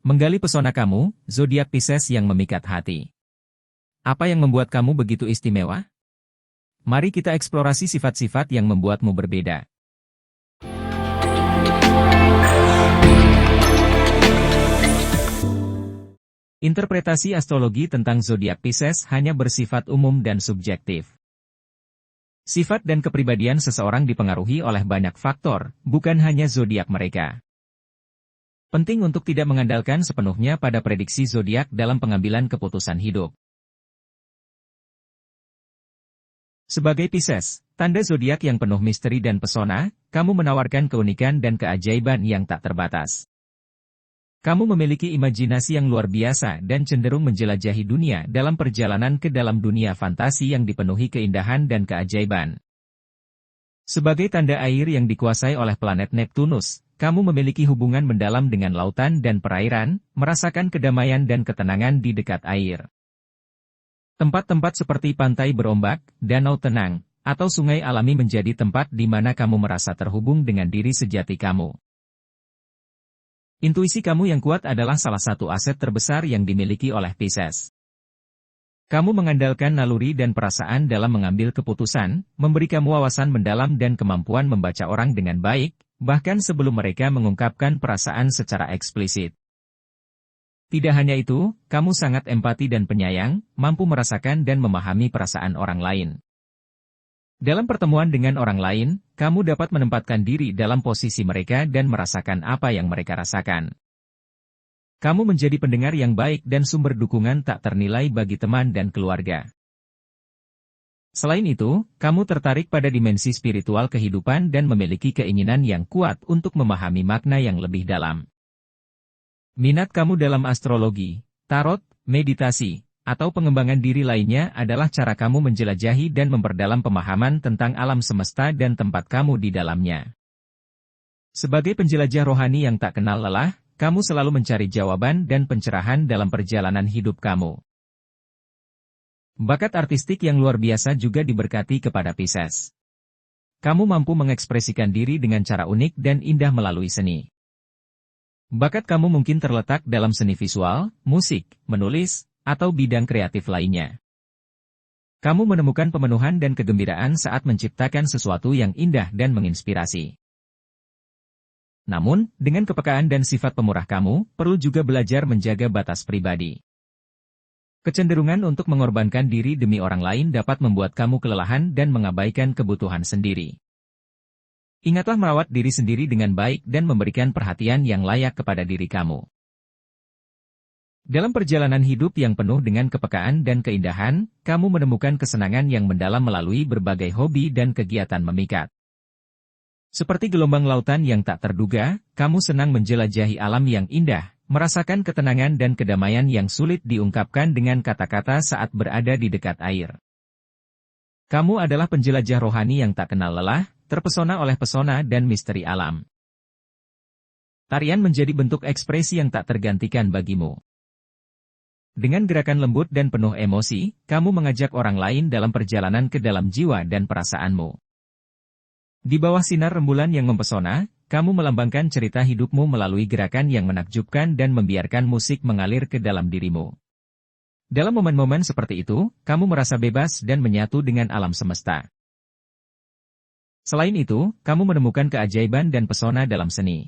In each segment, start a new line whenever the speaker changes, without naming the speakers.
Menggali pesona kamu, zodiak Pisces yang memikat hati. Apa yang membuat kamu begitu istimewa? Mari kita eksplorasi sifat-sifat yang membuatmu berbeda. Interpretasi astrologi tentang zodiak Pisces hanya bersifat umum dan subjektif. Sifat dan kepribadian seseorang dipengaruhi oleh banyak faktor, bukan hanya zodiak mereka. Penting untuk tidak mengandalkan sepenuhnya pada prediksi zodiak dalam pengambilan keputusan hidup. Sebagai Pisces, tanda zodiak yang penuh misteri dan pesona, kamu menawarkan keunikan dan keajaiban yang tak terbatas. Kamu memiliki imajinasi yang luar biasa dan cenderung menjelajahi dunia dalam perjalanan ke dalam dunia fantasi yang dipenuhi keindahan dan keajaiban. Sebagai tanda air yang dikuasai oleh planet Neptunus, kamu memiliki hubungan mendalam dengan lautan dan perairan, merasakan kedamaian dan ketenangan di dekat air. Tempat-tempat seperti pantai berombak, danau tenang, atau sungai alami menjadi tempat di mana kamu merasa terhubung dengan diri sejati kamu. Intuisi kamu yang kuat adalah salah satu aset terbesar yang dimiliki oleh Pisces. Kamu mengandalkan naluri dan perasaan dalam mengambil keputusan, memberi kamu wawasan mendalam dan kemampuan membaca orang dengan baik, bahkan sebelum mereka mengungkapkan perasaan secara eksplisit. Tidak hanya itu, kamu sangat empati dan penyayang, mampu merasakan dan memahami perasaan orang lain. Dalam pertemuan dengan orang lain, kamu dapat menempatkan diri dalam posisi mereka dan merasakan apa yang mereka rasakan. Kamu menjadi pendengar yang baik dan sumber dukungan tak ternilai bagi teman dan keluarga. Selain itu, kamu tertarik pada dimensi spiritual kehidupan dan memiliki keinginan yang kuat untuk memahami makna yang lebih dalam. Minat kamu dalam astrologi, tarot, meditasi, atau pengembangan diri lainnya adalah cara kamu menjelajahi dan memperdalam pemahaman tentang alam semesta dan tempat kamu di dalamnya. Sebagai penjelajah rohani yang tak kenal lelah, kamu selalu mencari jawaban dan pencerahan dalam perjalanan hidup kamu. Bakat artistik yang luar biasa juga diberkati kepada Pisces. Kamu mampu mengekspresikan diri dengan cara unik dan indah melalui seni. Bakat kamu mungkin terletak dalam seni visual, musik, menulis, atau bidang kreatif lainnya. Kamu menemukan pemenuhan dan kegembiraan saat menciptakan sesuatu yang indah dan menginspirasi. Namun, dengan kepekaan dan sifat pemurah kamu, perlu juga belajar menjaga batas pribadi. Kecenderungan untuk mengorbankan diri demi orang lain dapat membuat kamu kelelahan dan mengabaikan kebutuhan sendiri. Ingatlah merawat diri sendiri dengan baik dan memberikan perhatian yang layak kepada diri kamu. Dalam perjalanan hidup yang penuh dengan kepekaan dan keindahan, kamu menemukan kesenangan yang mendalam melalui berbagai hobi dan kegiatan memikat. Seperti gelombang lautan yang tak terduga, kamu senang menjelajahi alam yang indah, merasakan ketenangan dan kedamaian yang sulit diungkapkan dengan kata-kata saat berada di dekat air. Kamu adalah penjelajah rohani yang tak kenal lelah, terpesona oleh pesona dan misteri alam. Tarian menjadi bentuk ekspresi yang tak tergantikan bagimu. Dengan gerakan lembut dan penuh emosi, kamu mengajak orang lain dalam perjalanan ke dalam jiwa dan perasaanmu. Di bawah sinar rembulan yang mempesona, kamu melambangkan cerita hidupmu melalui gerakan yang menakjubkan dan membiarkan musik mengalir ke dalam dirimu. Dalam momen-momen seperti itu, kamu merasa bebas dan menyatu dengan alam semesta. Selain itu, kamu menemukan keajaiban dan pesona dalam seni.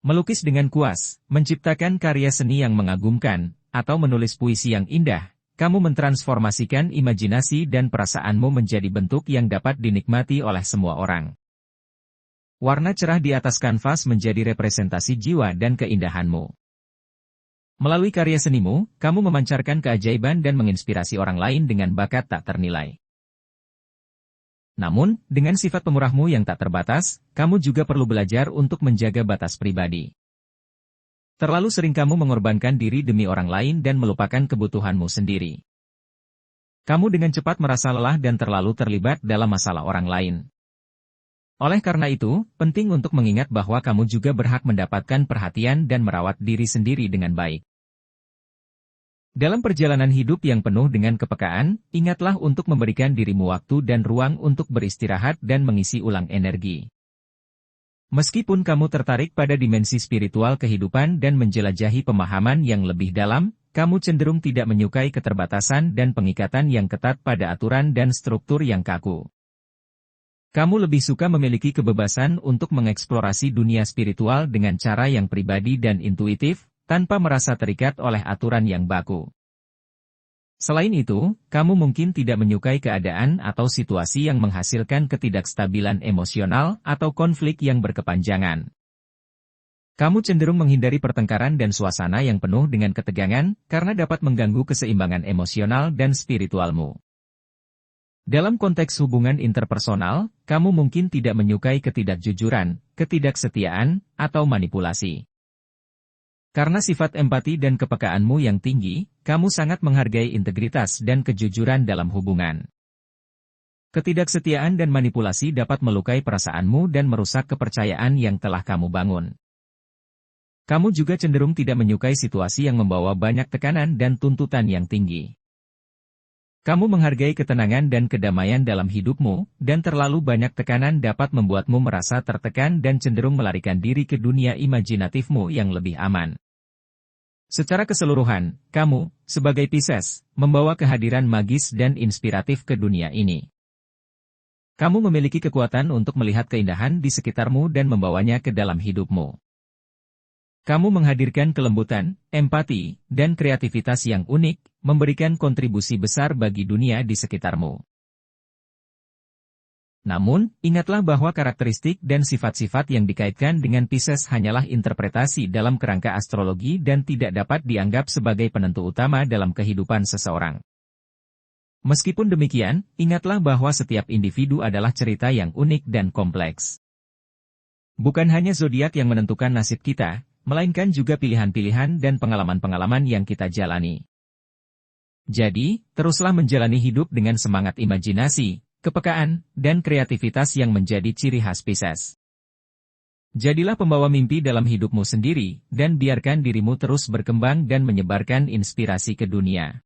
Melukis dengan kuas, menciptakan karya seni yang mengagumkan, atau menulis puisi yang indah, kamu mentransformasikan imajinasi dan perasaanmu menjadi bentuk yang dapat dinikmati oleh semua orang. Warna cerah di atas kanvas menjadi representasi jiwa dan keindahanmu. Melalui karya senimu, kamu memancarkan keajaiban dan menginspirasi orang lain dengan bakat tak ternilai. Namun, dengan sifat pemurahmu yang tak terbatas, kamu juga perlu belajar untuk menjaga batas pribadi. Terlalu sering kamu mengorbankan diri demi orang lain dan melupakan kebutuhanmu sendiri. Kamu dengan cepat merasa lelah dan terlalu terlibat dalam masalah orang lain. Oleh karena itu, penting untuk mengingat bahwa kamu juga berhak mendapatkan perhatian dan merawat diri sendiri dengan baik. Dalam perjalanan hidup yang penuh dengan kepekaan, ingatlah untuk memberikan dirimu waktu dan ruang untuk beristirahat dan mengisi ulang energi. Meskipun kamu tertarik pada dimensi spiritual kehidupan dan menjelajahi pemahaman yang lebih dalam, kamu cenderung tidak menyukai keterbatasan dan pengikatan yang ketat pada aturan dan struktur yang kaku. Kamu lebih suka memiliki kebebasan untuk mengeksplorasi dunia spiritual dengan cara yang pribadi dan intuitif, tanpa merasa terikat oleh aturan yang baku. Selain itu, kamu mungkin tidak menyukai keadaan atau situasi yang menghasilkan ketidakstabilan emosional atau konflik yang berkepanjangan. Kamu cenderung menghindari pertengkaran dan suasana yang penuh dengan ketegangan, karena dapat mengganggu keseimbangan emosional dan spiritualmu. Dalam konteks hubungan interpersonal, kamu mungkin tidak menyukai ketidakjujuran, ketidaksetiaan, atau manipulasi. Karena sifat empati dan kepekaanmu yang tinggi, kamu sangat menghargai integritas dan kejujuran dalam hubungan. Ketidaksetiaan dan manipulasi dapat melukai perasaanmu dan merusak kepercayaan yang telah kamu bangun. Kamu juga cenderung tidak menyukai situasi yang membawa banyak tekanan dan tuntutan yang tinggi. Kamu menghargai ketenangan dan kedamaian dalam hidupmu, dan terlalu banyak tekanan dapat membuatmu merasa tertekan dan cenderung melarikan diri ke dunia imajinatifmu yang lebih aman. Secara keseluruhan, kamu, sebagai Pisces, membawa kehadiran magis dan inspiratif ke dunia ini. Kamu memiliki kekuatan untuk melihat keindahan di sekitarmu dan membawanya ke dalam hidupmu. Kamu menghadirkan kelembutan, empati, dan kreativitas yang unik, memberikan kontribusi besar bagi dunia di sekitarmu. Namun, ingatlah bahwa karakteristik dan sifat-sifat yang dikaitkan dengan Pisces hanyalah interpretasi dalam kerangka astrologi dan tidak dapat dianggap sebagai penentu utama dalam kehidupan seseorang. Meskipun demikian, ingatlah bahwa setiap individu adalah cerita yang unik dan kompleks. Bukan hanya zodiak yang menentukan nasib kita, melainkan juga pilihan-pilihan dan pengalaman-pengalaman yang kita jalani. Jadi, teruslah menjalani hidup dengan semangat imajinasi, kepekaan, dan kreativitas yang menjadi ciri khas Pisces. Jadilah pembawa mimpi dalam hidupmu sendiri, dan biarkan dirimu terus berkembang dan menyebarkan inspirasi ke dunia.